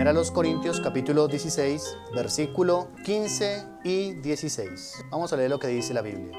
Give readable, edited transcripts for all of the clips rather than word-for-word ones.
Primera a los Corintios, capítulo 16, versículo 15 y 16. Vamos a leer lo que dice la Biblia.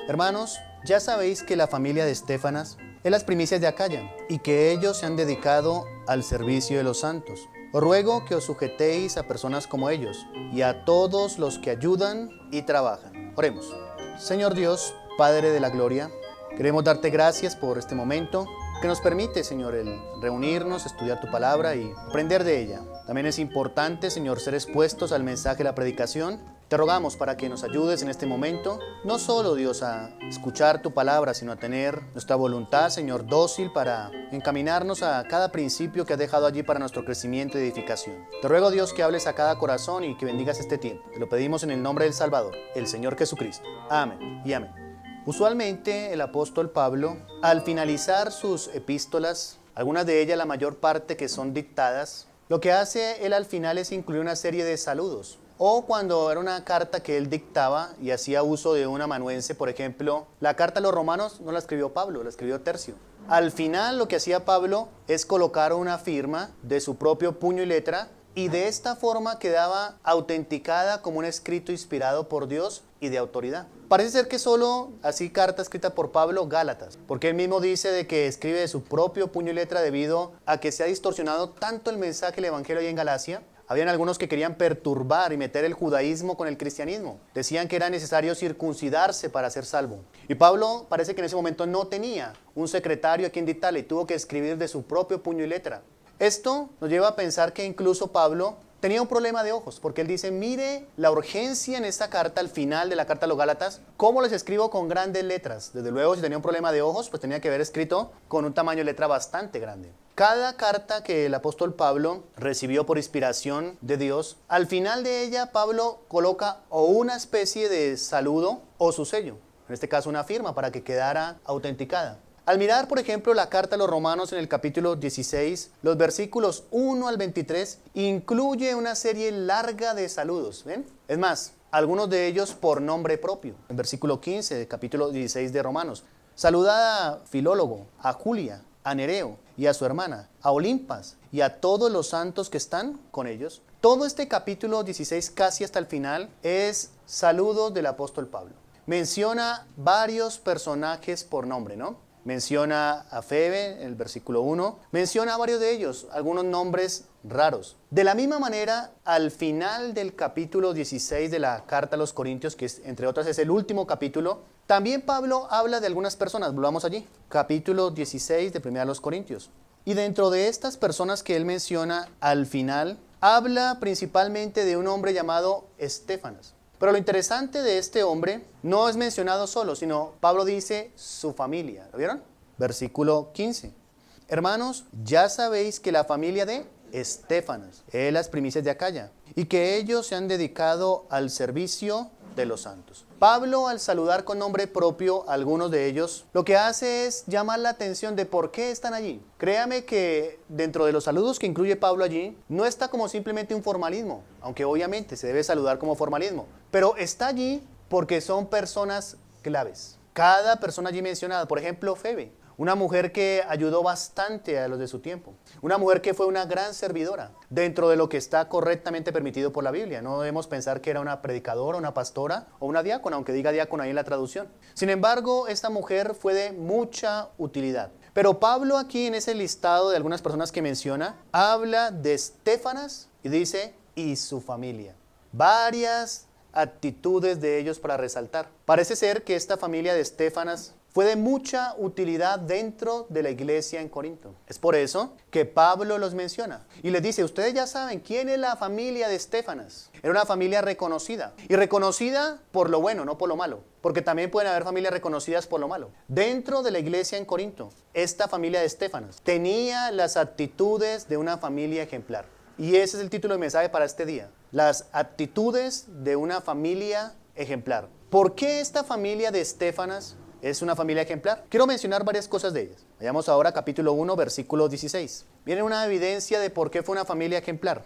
Hermanos, ya sabéis que la familia de Estéfanas es las primicias de Acaya, y que ellos se han dedicado al servicio de los santos. Os ruego que os sujetéis a personas como ellos, y a todos los que ayudan y trabajan. Oremos. Señor Dios, Padre de la gloria, queremos darte gracias por este momento que nos permite, Señor, el reunirnos, estudiar tu palabra y aprender de ella. También es importante, Señor, ser expuestos al mensaje de la predicación. Te rogamos para que nos ayudes en este momento, no solo, Dios, a escuchar tu palabra, sino a tener nuestra voluntad, Señor, dócil para encaminarnos a cada principio que has dejado allí para nuestro crecimiento y edificación. Te ruego, Dios, que hables a cada corazón y que bendigas este tiempo. Te lo pedimos en el nombre del Salvador, el Señor Jesucristo. Amén y amén. Usualmente el apóstol Pablo, al finalizar sus epístolas, algunas de ellas, la mayor parte que son dictadas, lo que hace él al final es incluir una serie de saludos. O cuando era una carta que él dictaba y hacía uso de un amanuense, por ejemplo, la carta a los romanos no la escribió Pablo, la escribió Tercio. Al final lo que hacía Pablo es colocar una firma de su propio puño y letra, y de esta forma quedaba autenticada como un escrito inspirado por Dios y de autoridad. Parece ser que solo así carta escrita por Pablo, Gálatas, porque él mismo dice de que escribe de su propio puño y letra debido a que se ha distorsionado tanto el mensaje del evangelio ahí en Galacia. Habían algunos que querían perturbar y meter el judaísmo con el cristianismo. Decían que era necesario circuncidarse para ser salvo. Y Pablo parece que en ese momento no tenía un secretario a quien dictarle y tuvo que escribir de su propio puño y letra. Esto nos lleva a pensar que incluso Pablo tenía un problema de ojos, porque él dice, mire la urgencia en esta carta, al final de la carta a los Gálatas, cómo les escribo con grandes letras. Desde luego, si tenía un problema de ojos, pues tenía que haber escrito con un tamaño de letra bastante grande. Cada carta que el apóstol Pablo recibió por inspiración de Dios, al final de ella Pablo coloca o una especie de saludo o su sello, en este caso una firma, para que quedara autenticada. Al mirar, por ejemplo, la carta a los romanos en el capítulo 16, los versículos 1 al 23, incluye una serie larga de saludos, ¿ven? Es más, algunos de ellos por nombre propio. En versículo 15 del capítulo 16 de Romanos. Saludad a Filólogo, a Julia, a Nereo y a su hermana, a Olimpas y a todos los santos que están con ellos. Todo este capítulo 16, casi hasta el final, es saludo del apóstol Pablo. Menciona varios personajes por nombre, ¿no? Menciona a Febe en el versículo 1, menciona a varios de ellos, algunos nombres raros. De la misma manera, al final del capítulo 16 de la carta a los Corintios, que entre otras es el último capítulo, también Pablo habla de algunas personas, volvamos allí, capítulo 16 de Primera a los Corintios. Y dentro de estas personas que él menciona al final, habla principalmente de un hombre llamado Estéfanas. Pero lo interesante de este hombre no es mencionado solo, sino Pablo dice su familia. ¿Lo vieron? Versículo 15. Hermanos, ya sabéis que la familia de Estéfanas es las primicias de Acaya, y que ellos se han dedicado al servicio de los santos. Pablo, al saludar con nombre propio a algunos de ellos, lo que hace es llamar la atención de por qué están allí. Créame que dentro de los saludos que incluye Pablo allí, no está como simplemente un formalismo, aunque obviamente se debe saludar como formalismo, pero está allí porque son personas claves. Cada persona allí mencionada, por ejemplo, Febe, una mujer que ayudó bastante a los de su tiempo. Una mujer que fue una gran servidora dentro de lo que está correctamente permitido por la Biblia. No debemos pensar que era una predicadora, una pastora o una diácona, aunque diga diácona ahí en la traducción. Sin embargo, esta mujer fue de mucha utilidad. Pero Pablo aquí en ese listado de algunas personas que menciona, habla de Estéfanas y dice, y su familia. Varias actitudes de ellos para resaltar. Parece ser que esta familia de Estéfanas fue de mucha utilidad dentro de la iglesia en Corinto. Es por eso que Pablo los menciona y les dice, ustedes ya saben quién es la familia de Estéfanas. Era una familia reconocida, y reconocida por lo bueno, no por lo malo, porque también pueden haber familias reconocidas por lo malo. Dentro de la iglesia en Corinto, esta familia de Estéfanas tenía las actitudes de una familia ejemplar. Y ese es el título de mensaje para este día, las actitudes de una familia ejemplar. ¿Por qué esta familia de Estéfanas es una familia ejemplar? Quiero mencionar varias cosas de ellas. Vayamos ahora a capítulo 1, versículo 16. Viene una evidencia de por qué fue una familia ejemplar.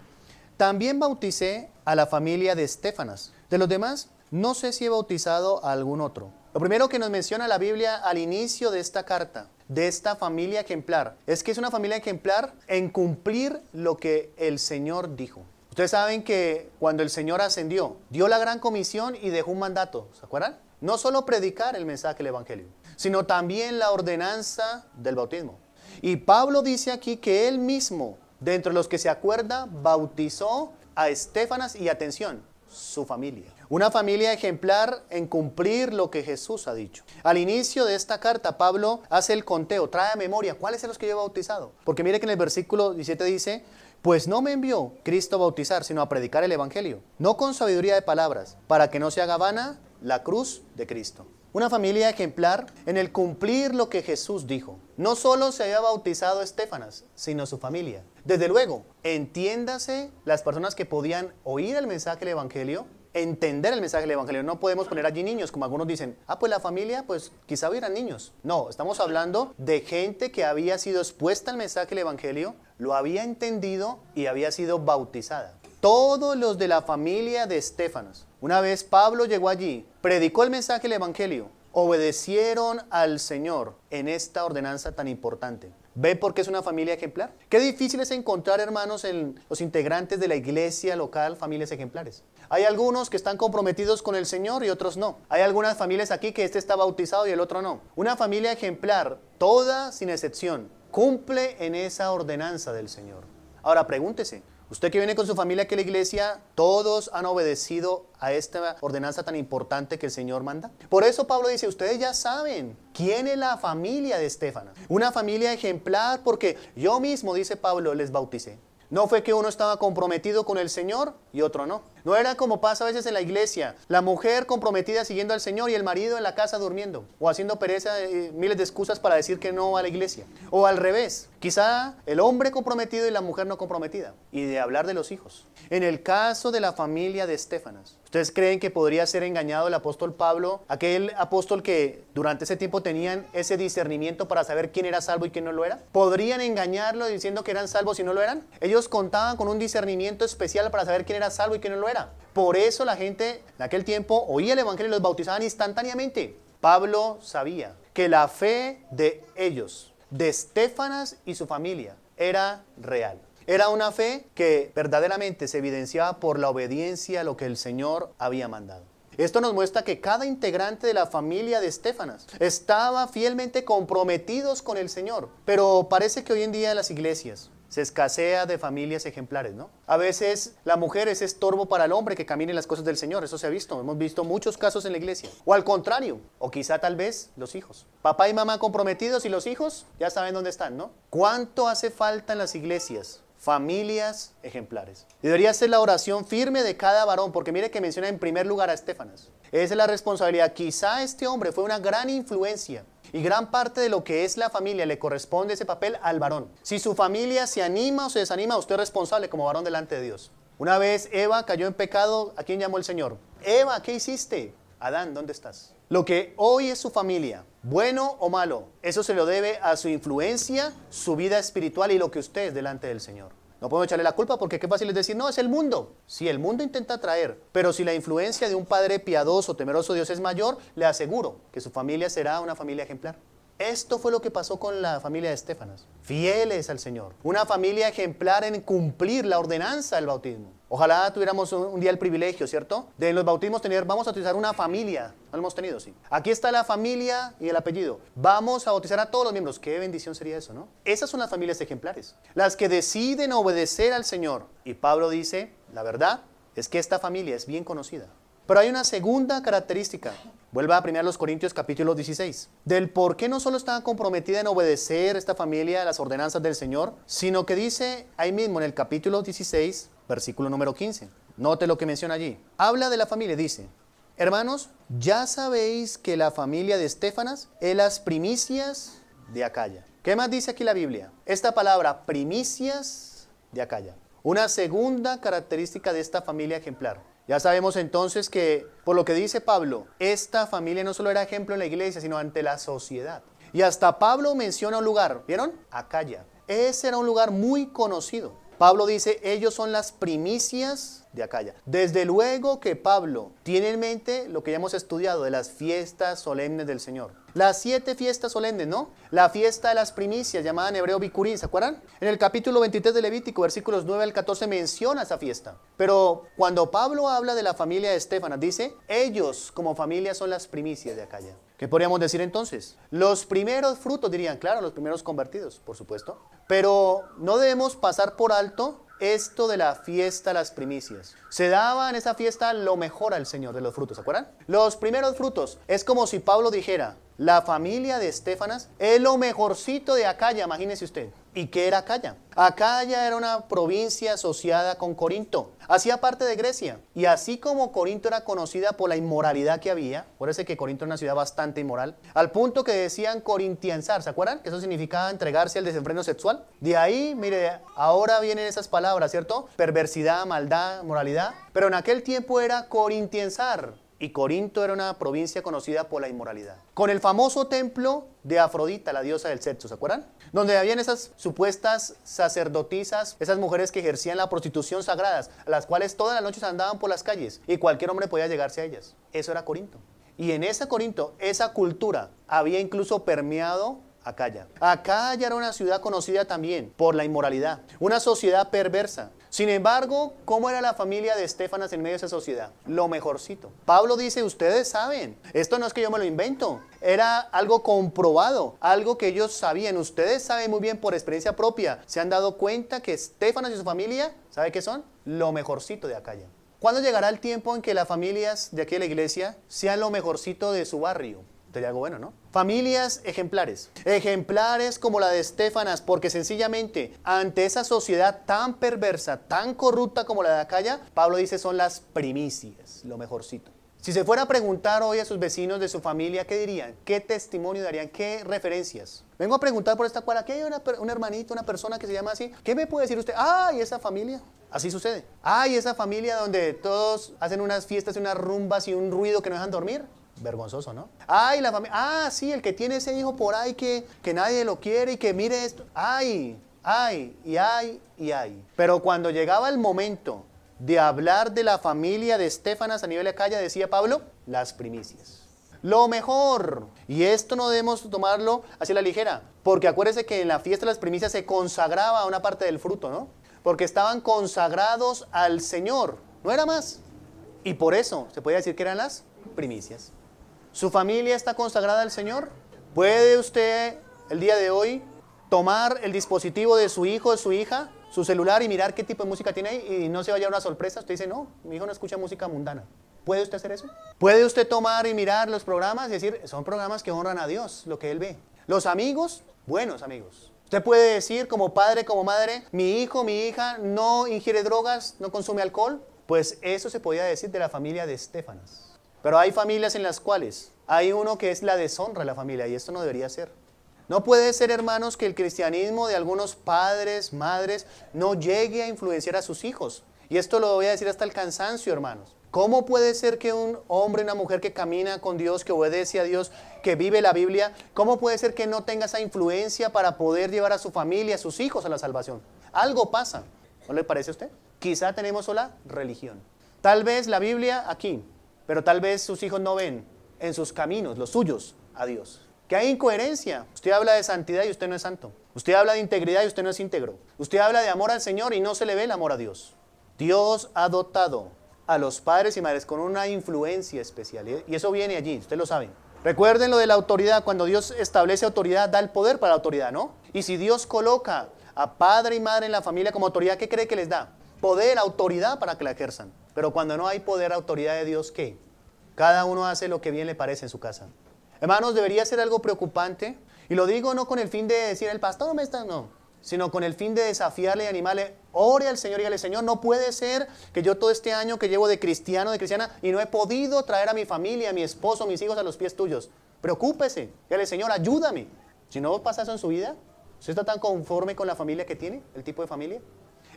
También bauticé a la familia de Estéfanas. De los demás, no sé si he bautizado a algún otro. Lo primero que nos menciona la Biblia al inicio de esta carta, de esta familia ejemplar, es que es una familia ejemplar en cumplir lo que el Señor dijo. Ustedes saben que cuando el Señor ascendió, dio la gran comisión y dejó un mandato, ¿se acuerdan? No solo predicar el mensaje del Evangelio, sino también la ordenanza del bautismo. Y Pablo dice aquí que él mismo, dentro de los que se acuerda, bautizó a Estéfanas y, atención, su familia. Una familia ejemplar en cumplir lo que Jesús ha dicho. Al inicio de esta carta, Pablo hace el conteo, trae a memoria cuáles son los que yo he bautizado. Porque mire que en el versículo 17 dice, pues no me envió Cristo a bautizar, sino a predicar el Evangelio, no con sabiduría de palabras, para que no se haga vana la cruz de Cristo. Una familia ejemplar en el cumplir lo que Jesús dijo. No solo se había bautizado Estéfanas, sino su familia. Desde luego, entiéndase las personas que podían oír el mensaje del Evangelio, entender el mensaje del Evangelio. No podemos poner allí niños, como algunos dicen, pues la familia, pues quizá hubieran niños. No, estamos hablando de gente que había sido expuesta al mensaje del Evangelio, lo había entendido y había sido bautizada. Todos los de la familia de Estéfanas, una vez Pablo llegó allí, predicó el mensaje del Evangelio, obedecieron al Señor en esta ordenanza tan importante. ¿Ve por qué es una familia ejemplar? Qué difícil es encontrar, hermanos, en los integrantes de la iglesia local, familias ejemplares. Hay algunos que están comprometidos con el Señor y otros no. Hay algunas familias aquí que este está bautizado y el otro no. Una familia ejemplar, toda sin excepción, cumple en esa ordenanza del Señor. Ahora pregúntese, usted que viene con su familia aquí a la iglesia, ¿todos han obedecido a esta ordenanza tan importante que el Señor manda? Por eso Pablo dice, ustedes ya saben quién es la familia de Estéfanas. Una familia ejemplar porque yo mismo, dice Pablo, les bauticé. No fue que uno estaba comprometido con el Señor y otro no. No era como pasa a veces en la iglesia, la mujer comprometida siguiendo al Señor y el marido en la casa durmiendo o haciendo pereza, miles de excusas para decir que no a la iglesia. O al revés, quizá el hombre comprometido y la mujer no comprometida. Y de hablar de los hijos. En el caso de la familia de Estéfanas, ¿ustedes creen que podría ser engañado el apóstol Pablo? Aquel apóstol que durante ese tiempo tenían ese discernimiento para saber quién era salvo y quién no lo era. ¿Podrían engañarlo diciendo que eran salvos y no lo eran? Ellos contaban con un discernimiento especial para saber quién era salvo y quién no lo era. Por eso la gente en aquel tiempo oía el Evangelio y los bautizaban instantáneamente. Pablo sabía que la fe de ellos, de Estéfanas y su familia, era real. Era una fe que verdaderamente se evidenciaba por la obediencia a lo que el Señor había mandado. Esto nos muestra que cada integrante de la familia de Estéfanas estaba fielmente comprometidos con el Señor. Pero parece que hoy en día en las iglesias se escasea de familias ejemplares, ¿no? A veces la mujer es estorbo para el hombre que camine en las cosas del Señor. Eso se ha visto. Hemos visto muchos casos en la iglesia. O al contrario, o quizá tal vez los hijos. Papá y mamá comprometidos y los hijos ya saben dónde están, ¿no? ¿Cuánto hace falta en las iglesias? Familias ejemplares. Debería ser la oración firme de cada varón, porque mire que menciona en primer lugar a Estéfanas. Esa es la responsabilidad. Quizá este hombre fue una gran influencia y gran parte de lo que es la familia le corresponde ese papel al varón. Si su familia se anima o se desanima, usted es responsable como varón delante de Dios. Una vez Eva cayó en pecado, ¿a quién llamó el Señor? Eva, ¿qué hiciste? Adán, ¿dónde estás? Lo que hoy es su familia, bueno o malo, eso se lo debe a su influencia, su vida espiritual y lo que usted es delante del Señor. No podemos echarle la culpa porque qué fácil es decir, no, es el mundo. Sí, el mundo intenta traer, pero si la influencia de un padre piadoso, temeroso de Dios es mayor, le aseguro que su familia será una familia ejemplar. Esto fue lo que pasó con la familia de Estéfanas. Fieles al Señor. Una familia ejemplar en cumplir la ordenanza del bautismo. Ojalá tuviéramos un día el privilegio, ¿cierto? De en los bautismos vamos a utilizar una familia. No lo hemos tenido, sí. Aquí está la familia y el apellido. Vamos a bautizar a todos los miembros. Qué bendición sería eso, ¿no? Esas son las familias ejemplares. Las que deciden obedecer al Señor. Y Pablo dice, la verdad es que esta familia es bien conocida. Pero hay una segunda característica. Vuelva a 1 Corintios capítulo 16. Del por qué no solo estaba comprometida en obedecer esta familia a las ordenanzas del Señor, sino que dice ahí mismo en el capítulo 16, versículo número 15. Note lo que menciona allí. Habla de la familia, dice, hermanos, ya sabéis que la familia de Estéfanas es las primicias de Acaya. ¿Qué más dice aquí la Biblia? Esta palabra, primicias de Acaya. Una segunda característica de esta familia ejemplar. Ya sabemos entonces que, por lo que dice Pablo, esta familia no solo era ejemplo en la iglesia, sino ante la sociedad. Y hasta Pablo menciona un lugar, ¿vieron? Acaya. Ese era un lugar muy conocido. Pablo dice, ellos son las primicias de Acaya. Desde luego que Pablo tiene en mente lo que ya hemos estudiado de las fiestas solemnes del Señor. Las 7 fiestas solemnes, ¿no? La fiesta de las primicias, llamada en hebreo Bikurim, ¿se acuerdan? En el capítulo 23 de Levítico, versículos 9 al 14, menciona esa fiesta. Pero cuando Pablo habla de la familia de Estéfanas, dice, ellos como familia son las primicias de Acaya. ¿Qué podríamos decir entonces? Los primeros frutos, dirían, claro, los primeros convertidos, por supuesto. Pero no debemos pasar por alto esto de la fiesta de las primicias. Se daba en esa fiesta lo mejor al Señor de los frutos, ¿se acuerdan? Los primeros frutos. Es como si Pablo dijera, la familia de Estéfanas es lo mejorcito de Acaya, imagínese usted. ¿Y qué era Acaya? Acaya era una provincia asociada con Corinto. Hacía parte de Grecia. Y así como Corinto era conocida por la inmoralidad que había, por eso que Corinto era una ciudad bastante inmoral, al punto que decían corintianzar, ¿se acuerdan? Que eso significaba entregarse al desenfreno sexual. De ahí, mire, ahora vienen esas palabras, ¿cierto? Perversidad, maldad, moralidad. Pero en aquel tiempo era corintianzar. Y Corinto era una provincia conocida por la inmoralidad. Con el famoso templo de Afrodita, la diosa del sexo, ¿se acuerdan? Donde habían esas supuestas sacerdotisas, esas mujeres que ejercían la prostitución sagradas, a las cuales todas las noches andaban por las calles y cualquier hombre podía llegarse a ellas. Eso era Corinto. Y en ese Corinto, esa cultura había incluso permeado Acaya. Acaya era una ciudad conocida también por la inmoralidad, una sociedad perversa. Sin embargo, ¿cómo era la familia de Estéfanas en medio de esa sociedad? Lo mejorcito. Pablo dice, ustedes saben, esto no es que yo me lo invento, era algo comprobado, algo que ellos sabían. Ustedes saben muy bien por experiencia propia, se han dado cuenta que Estéfanas y su familia, ¿sabe qué son? Lo mejorcito de Acaya. ¿Cuándo llegará el tiempo en que las familias de aquí de la iglesia sean lo mejorcito de su barrio? Sería algo bueno, ¿no? Familias ejemplares. Ejemplares como la de Estéfanas, porque sencillamente ante esa sociedad tan perversa, tan corrupta como la de Acaya, Pablo dice son las primicias, lo mejorcito. Si se fuera a preguntar hoy a sus vecinos de su familia, ¿qué dirían? ¿Qué testimonio darían? ¿Qué referencias? Vengo a preguntar por esta cual, aquí hay un hermanito, una persona que se llama así. ¿Qué me puede decir usted? ¡Ay, esa familia! Así sucede. ¡Ay, esa familia donde todos hacen unas fiestas y unas rumbas y un ruido que no dejan dormir! Vergonzoso, ¿no? Ay, la familia. Ah, sí, el que tiene ese hijo por ahí que nadie lo quiere y que mire esto. Ay, ay, y ay, y ay. Pero cuando llegaba el momento de hablar de la familia de Estéfanas a nivel de Acaya, decía Pablo, las primicias. Lo mejor. Y esto no debemos tomarlo hacia la ligera. Porque acuérdense que en la fiesta de las primicias se consagraba una parte del fruto, ¿no? Porque estaban consagrados al Señor. No era más. Y por eso se podía decir que eran las primicias. ¿Su familia está consagrada al Señor? ¿Puede usted el día de hoy tomar el dispositivo de su hijo, de su hija, su celular y mirar qué tipo de música tiene ahí y no se vaya a una sorpresa? Usted dice, no, mi hijo no escucha música mundana. ¿Puede usted hacer eso? ¿Puede usted tomar y mirar los programas y decir, son programas que honran a Dios, lo que Él ve? Los amigos, buenos amigos. Usted puede decir como padre, como madre, mi hijo, mi hija no ingiere drogas, no consume alcohol. Pues eso se podía decir de la familia de Estéfanas. Pero hay familias en las cuales hay uno que es la deshonra de la familia y esto no debería ser. No puede ser, hermanos, que el cristianismo de algunos padres, madres, no llegue a influenciar a sus hijos. Y esto lo voy a decir hasta el cansancio, hermanos. ¿Cómo puede ser que un hombre, una mujer que camina con Dios, que obedece a Dios, que vive la Biblia, cómo puede ser que no tenga esa influencia para poder llevar a su familia, a sus hijos a la salvación? Algo pasa. ¿No le parece a usted? Quizá tenemos sola religión. Tal vez la Biblia aquí, pero tal vez sus hijos no ven en sus caminos, los suyos, a Dios. Que hay incoherencia. Usted habla de santidad y usted no es santo. Usted habla de integridad y usted no es íntegro. Usted habla de amor al Señor y no se le ve el amor a Dios. Dios ha dotado a los padres y madres con una influencia especial. Y eso viene allí, ustedes lo saben. Recuerden lo de la autoridad. Cuando Dios establece autoridad, da el poder para la autoridad, ¿no? Y si Dios coloca a padre y madre en la familia como autoridad, ¿qué cree que les da? Poder, autoridad para que la ejerzan. Pero cuando no hay poder, autoridad de Dios, ¿qué? Cada uno hace lo que bien le parece en su casa. Hermanos, debería ser algo preocupante. Y lo digo no con el fin de decir, el pastor me está... No. Sino con el fin de desafiarle y animarle. Ore al Señor y dígale, Señor, no puede ser que yo todo este año que llevo de cristiano, de cristiana, y no he podido traer a mi familia, a mi esposo, a mis hijos a los pies tuyos. Preocúpese. Dígale, Señor, ayúdame. Si no pasa eso en su vida, ¿usted está tan conforme con la familia que tiene? ¿El tipo de familia?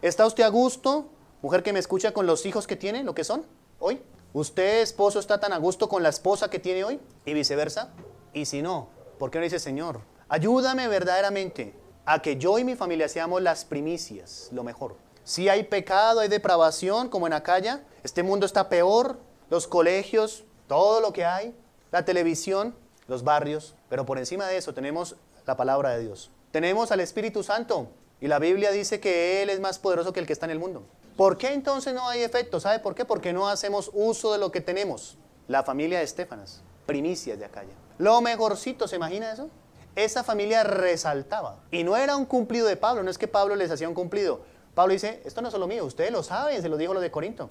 ¿Está usted a gusto, mujer que me escucha, con los hijos que tiene, lo que son hoy? ¿Usted, esposo, está tan a gusto con la esposa que tiene hoy? Y viceversa. Y si no, ¿por qué no dice, Señor, ayúdame verdaderamente a que yo y mi familia seamos las primicias, lo mejor? Sí hay pecado, hay depravación, como en Acaya. Este mundo está peor, los colegios, todo lo que hay, la televisión, los barrios. Pero por encima de eso tenemos la palabra de Dios. Tenemos al Espíritu Santo. Y la Biblia dice que Él es más poderoso que el que está en el mundo. ¿Por qué entonces no hay efecto? ¿Sabe por qué? Porque no hacemos uso de lo que tenemos. La familia de Estéfanas, primicias de Acaya. Lo mejorcito, ¿se imagina eso? Esa familia resaltaba. Y no era un cumplido de Pablo, no es que Pablo les hacía un cumplido. Pablo dice, esto no es solo mío, ustedes lo saben, se lo dijo los de Corinto.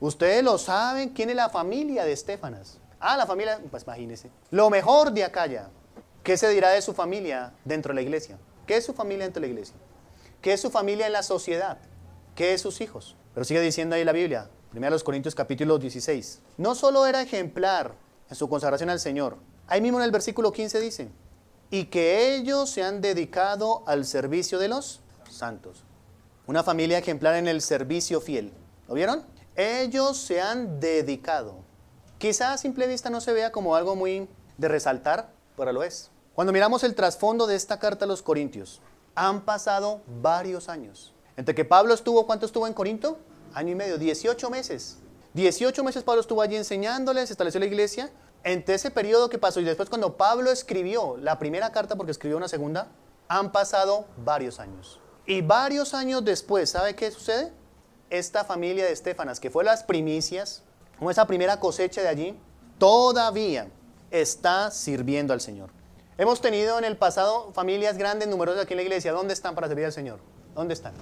Ustedes lo saben, ¿quién es la familia de Estéfanas? Ah, la familia, pues imagínense. Lo mejor de Acaya. ¿Qué se dirá de su familia dentro de la iglesia? ¿Qué es su familia dentro de la iglesia? ¿Qué es su familia en la sociedad? ¿Qué es sus hijos? Pero sigue diciendo ahí la Biblia, 1 Corintios capítulo 16. No solo era ejemplar en su consagración al Señor. Ahí mismo en el versículo 15 dice, y que ellos se han dedicado al servicio de los santos. Una familia ejemplar en el servicio fiel. ¿Lo vieron? Ellos se han dedicado. Quizás a simple vista no se vea como algo muy de resaltar, pero lo es. Cuando miramos el trasfondo de esta carta a los Corintios, han pasado varios años. Entre que Pablo estuvo, ¿cuánto estuvo en Corinto? Año y medio, 18 meses. 18 meses Pablo estuvo allí enseñándoles, estableció la iglesia. Entre ese periodo que pasó y después cuando Pablo escribió la primera carta, porque escribió una segunda, han pasado varios años. Y varios años después, ¿sabe qué sucede? Esta familia de Estéfanas, que fue las primicias, como esa primera cosecha de allí, todavía está sirviendo al Señor. Hemos tenido en el pasado familias grandes, numerosas aquí en la iglesia. ¿Dónde están para servir al Señor? ¿Dónde están?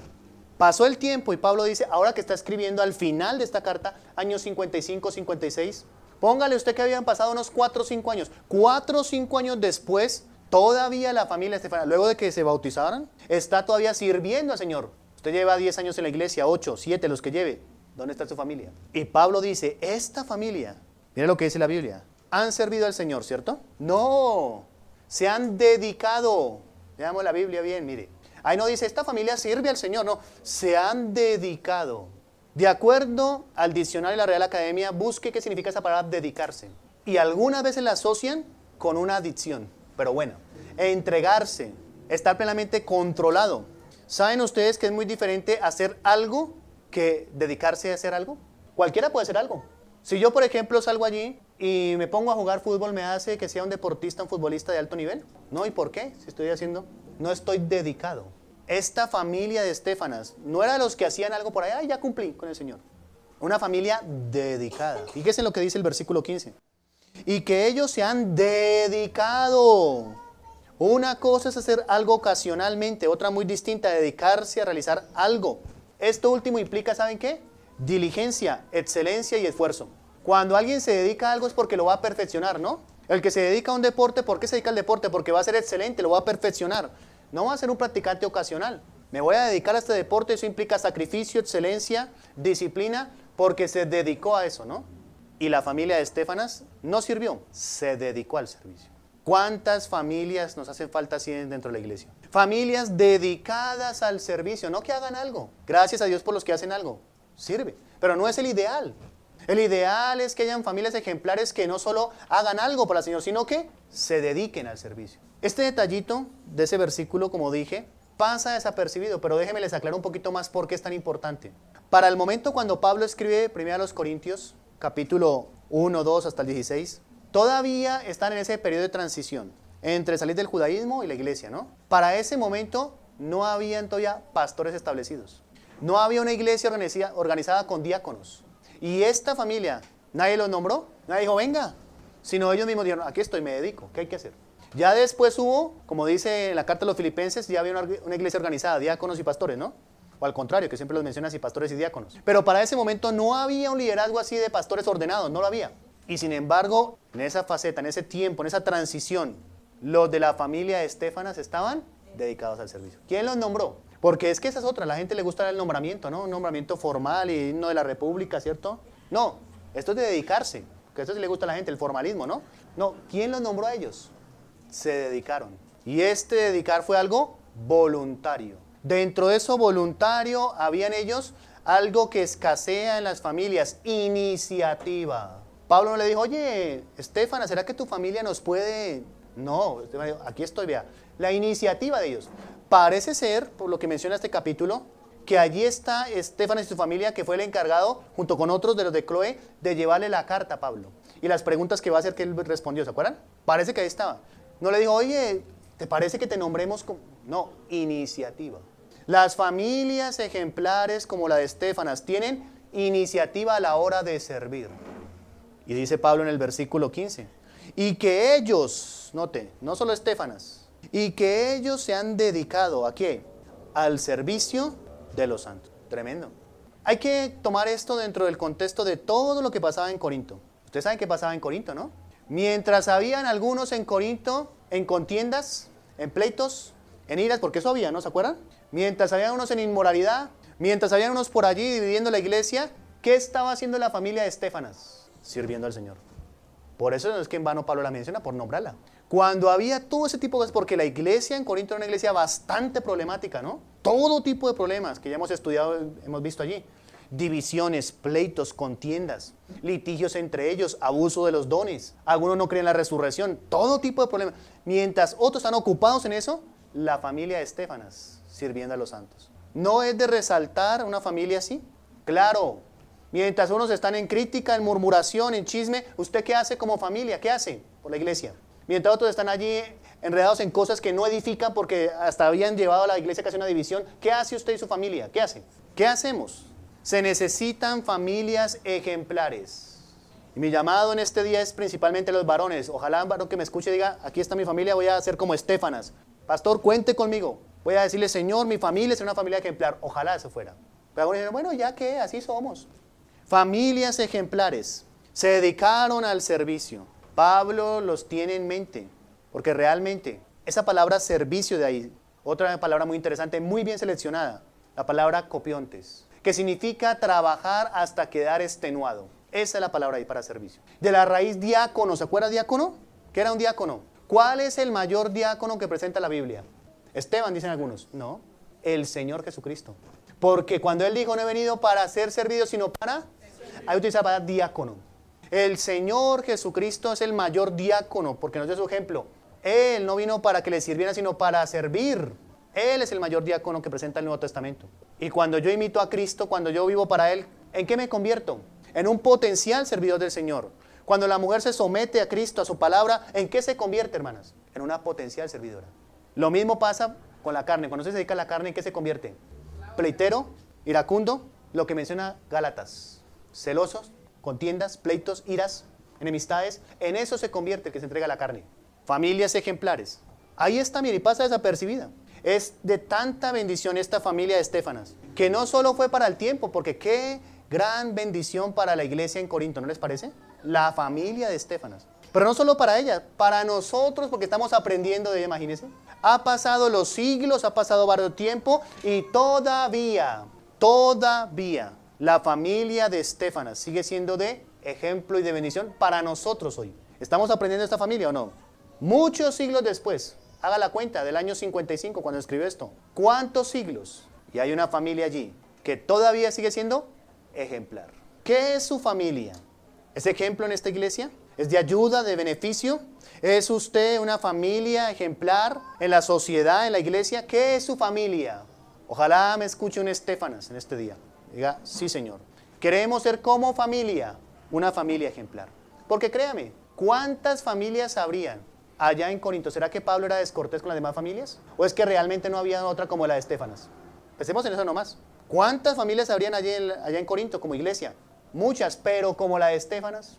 Pasó el tiempo y Pablo dice, ahora que está escribiendo al final de esta carta, años 55, 56, póngale usted que habían pasado unos 4 o 5 años. 4 o 5 años después, todavía la familia Estéfanas, luego de que se bautizaran, está todavía sirviendo al Señor. Usted lleva 10 años en la iglesia, 8, 7, los que lleve. ¿Dónde está su familia? Y Pablo dice, esta familia, mire lo que dice la Biblia, han servido al Señor, ¿cierto? No, se han dedicado. Veamos la Biblia bien, mire. Ahí no dice, esta familia sirve al Señor, no, se han dedicado. De acuerdo al diccionario de la Real Academia, busque qué significa esa palabra dedicarse. Y algunas veces la asocian con una adicción, pero bueno, entregarse, estar plenamente controlado. ¿Saben ustedes que es muy diferente hacer algo que dedicarse a hacer algo? Cualquiera puede hacer algo. Si yo, por ejemplo, salgo allí y me pongo a jugar fútbol, ¿me hace que sea un deportista, un futbolista de alto nivel? No, ¿y por qué? Si estoy haciendo, no estoy dedicado. Esta familia de Estéfanas no era de los que hacían algo por allá, ya cumplí con el Señor. Una familia dedicada. Fíjense en lo que dice el versículo 15. Y que ellos se han dedicado. Una cosa es hacer algo ocasionalmente, otra muy distinta, dedicarse a realizar algo. Esto último implica, ¿saben qué? Diligencia, excelencia y esfuerzo. Cuando alguien se dedica a algo es porque lo va a perfeccionar, ¿no? El que se dedica a un deporte, ¿por qué se dedica al deporte? Porque va a ser excelente, lo va a perfeccionar. No va a ser un practicante ocasional. Me voy a dedicar a este deporte, eso implica sacrificio, excelencia, disciplina, porque se dedicó a eso, ¿no? Y la familia de Estéfanas no sirvió, se dedicó al servicio. ¿Cuántas familias nos hacen falta así dentro de la iglesia? Familias dedicadas al servicio, no que hagan algo. Gracias a Dios por los que hacen algo. Sirve, pero no es el ideal. El ideal es que hayan familias ejemplares que no solo hagan algo para el Señor, sino que se dediquen al servicio. Este detallito de ese versículo, como dije, pasa desapercibido, pero déjenme les aclaro un poquito más por qué es tan importante. Para el momento cuando Pablo escribe 1 Corintios, capítulo 1, 2 hasta el 16, todavía están en ese periodo de transición entre salir del judaísmo y la iglesia, ¿no? Para ese momento no habían todavía pastores establecidos. No había una iglesia organizada con diáconos. Y esta familia, nadie los nombró, nadie dijo, venga. Sino ellos mismos dijeron, aquí estoy, me dedico, ¿qué hay que hacer? Ya después hubo, como dice en la carta de los Filipenses, ya había una iglesia organizada, diáconos y pastores, ¿no? O al contrario, que siempre los mencionan así, pastores y diáconos. Pero para ese momento no había un liderazgo así de pastores ordenados, no lo había. Y sin embargo, en esa faceta, en ese tiempo, en esa transición, los de la familia de Estéfanas estaban dedicados al servicio. ¿Quién los nombró? Porque es que esa es otra, a la gente le gusta el nombramiento, ¿no? Un nombramiento formal y himno de la república, ¿cierto? No, esto es de dedicarse, que esto sí le gusta a la gente, el formalismo, ¿no? No, ¿quién los nombró a ellos? Se dedicaron. Y este dedicar fue algo voluntario. Dentro de eso voluntario, habían ellos algo que escasea en las familias, iniciativa. Pablo no le dijo, oye, Estéfanas, ¿será que tu familia nos puede...? No, aquí estoy, vea. La iniciativa de ellos. Parece ser, por lo que menciona este capítulo, que allí está Estefanas y su familia, que fue el encargado, junto con otros de los de Cloé, de llevarle la carta a Pablo. Y las preguntas que va a hacer que él respondió, ¿se acuerdan? Parece que ahí estaba. No le dijo, oye, ¿te parece que te nombremos como...? No, iniciativa. Las familias ejemplares como la de Estefanas tienen iniciativa a la hora de servir. Y dice Pablo en el versículo 15, y que ellos, note, no solo Estefanas, y que ellos se han dedicado, ¿a qué? Al servicio de los santos. Tremendo. Hay que tomar esto dentro del contexto de todo lo que pasaba en Corinto. Ustedes saben qué pasaba en Corinto, ¿no? Mientras habían algunos en Corinto en contiendas, en pleitos, en iras, porque eso había, ¿no se acuerdan? Mientras había unos en inmoralidad, mientras había unos por allí dividiendo la iglesia, ¿qué estaba haciendo la familia de Estefanas? Sirviendo al Señor. Por eso no es que en vano Pablo la menciona, por nombrarla. Cuando había todo ese tipo de cosas, porque la iglesia en Corinto era una iglesia bastante problemática, ¿no? Todo tipo de problemas que ya hemos estudiado, hemos visto allí. Divisiones, pleitos, contiendas, litigios entre ellos, abuso de los dones. Algunos no creen en la resurrección, todo tipo de problemas. Mientras otros están ocupados en eso, la familia de Estefanas sirviendo a los santos. ¿No es de resaltar una familia así? Claro. Mientras unos están en crítica, en murmuración, en chisme, ¿usted qué hace como familia? ¿Qué hace por la iglesia? Mientras otros están allí enredados en cosas que no edifican porque hasta habían llevado a la iglesia casi una división. ¿Qué hace usted y su familia? ¿Qué hace? ¿Qué hacemos? Se necesitan familias ejemplares. Y mi llamado en este día es principalmente a los varones. Ojalá un varón que me escuche diga, aquí está mi familia, voy a ser como Estefanas. Pastor, cuente conmigo. Voy a decirle, Señor, mi familia es una familia ejemplar. Ojalá eso fuera. Pero algunos dicen, bueno, ya que así somos. Familias ejemplares se dedicaron al servicio. Pablo los tiene en mente, porque realmente esa palabra servicio de ahí, otra palabra muy interesante, muy bien seleccionada, la palabra copiontes, que significa trabajar hasta quedar extenuado. Esa es la palabra ahí para servicio. De la raíz diácono, ¿se acuerda diácono? ¿Qué era un diácono? ¿Cuál es el mayor diácono que presenta la Biblia? Esteban, dicen algunos. No, el Señor Jesucristo. Porque cuando Él dijo, no he venido para ser servido, sino para... Ahí utiliza la palabra diácono. El Señor Jesucristo es el mayor diácono, porque nos dio su ejemplo. Él no vino para que le sirviera, sino para servir. Él es el mayor diácono que presenta el Nuevo Testamento. Y cuando yo imito a Cristo, cuando yo vivo para Él, ¿en qué me convierto? En un potencial servidor del Señor. Cuando la mujer se somete a Cristo, a su palabra, ¿en qué se convierte, hermanas? En una potencial servidora. Lo mismo pasa con la carne. Cuando se dedica a la carne, ¿en qué se convierte? Pleitero, iracundo, lo que menciona Gálatas. Celosos, contiendas, pleitos, iras, enemistades. En eso se convierte el que se entrega a la carne. Familias ejemplares. Ahí está, mire, y pasa desapercibida. Es de tanta bendición esta familia de Estefanas, que no solo fue para el tiempo, porque qué gran bendición para la iglesia en Corinto, ¿no les parece? La familia de Estefanas. Pero no solo para ella, para nosotros, porque estamos aprendiendo de ella, imagínense. Ha pasado los siglos, ha pasado varios tiempo, y todavía, la familia de Estefanas sigue siendo de ejemplo y de bendición para nosotros hoy. ¿Estamos aprendiendo de esta familia o no? Muchos siglos después, haga la cuenta del año 55 cuando escribió esto. ¿Cuántos siglos? Y hay una familia allí que todavía sigue siendo ejemplar. ¿Qué es su familia? ¿Es ejemplo en esta iglesia? ¿Es de ayuda, de beneficio? ¿Es usted una familia ejemplar en la sociedad, en la iglesia? ¿Qué es su familia? Ojalá me escuche un Estefanas en este día. Diga, sí, Señor. Queremos ser como familia, una familia ejemplar. Porque créame, ¿cuántas familias habrían allá en Corinto? ¿Será que Pablo era descortés con las demás familias? ¿O es que realmente no había otra como la de Estefanas? Pensemos en eso nomás. ¿Cuántas familias habrían allá en Corinto como iglesia? Muchas, pero como la de Estefanas.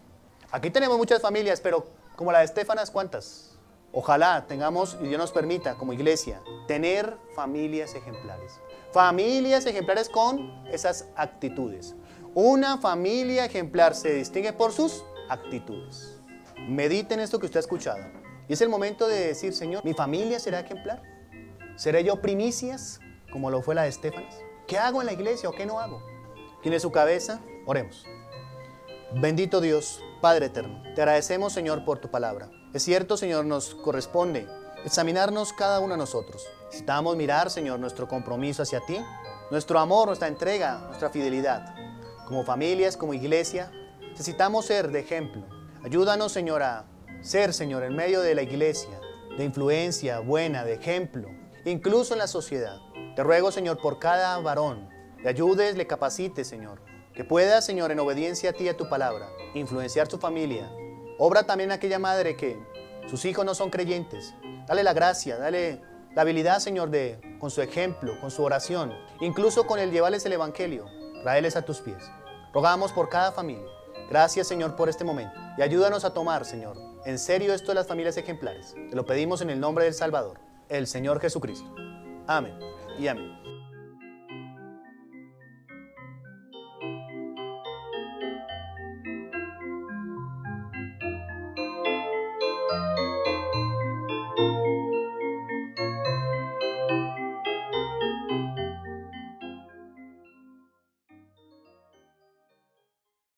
Aquí tenemos muchas familias, pero como la de Estefanas, ¿cuántas? Ojalá tengamos, y Dios nos permita, como iglesia, tener familias ejemplares. Familias ejemplares con esas actitudes. Una familia ejemplar se distingue por sus actitudes. Mediten esto que usted ha escuchado. Y es el momento de decir, Señor, ¿mi familia será ejemplar? ¿Seré yo primicias, como lo fue la de Estefanas? ¿Qué hago en la iglesia o qué no hago? Tiene su cabeza, oremos. Bendito Dios, Padre eterno, te agradecemos, Señor, por tu palabra. Es cierto, Señor, nos corresponde examinarnos cada uno de nosotros. Necesitamos mirar, Señor, nuestro compromiso hacia ti, nuestro amor, nuestra entrega, nuestra fidelidad. Como familias, como iglesia, necesitamos ser de ejemplo. Ayúdanos, Señor, a ser, Señor, en medio de la iglesia, de influencia buena, de ejemplo, incluso en la sociedad. Te ruego, Señor, por cada varón, le ayudes, le capacites, Señor. Que pueda, Señor, en obediencia a ti y a tu palabra, influenciar su familia. Obra también a aquella madre que sus hijos no son creyentes. Dale la gracia, dale la habilidad, Señor, con su ejemplo, con su oración, incluso con el llevarles el evangelio, traerles a tus pies. Rogamos por cada familia. Gracias, Señor, por este momento. Y ayúdanos a tomar, Señor, en serio esto de las familias ejemplares. Te lo pedimos en el nombre del Salvador, el Señor Jesucristo. Amén y amén.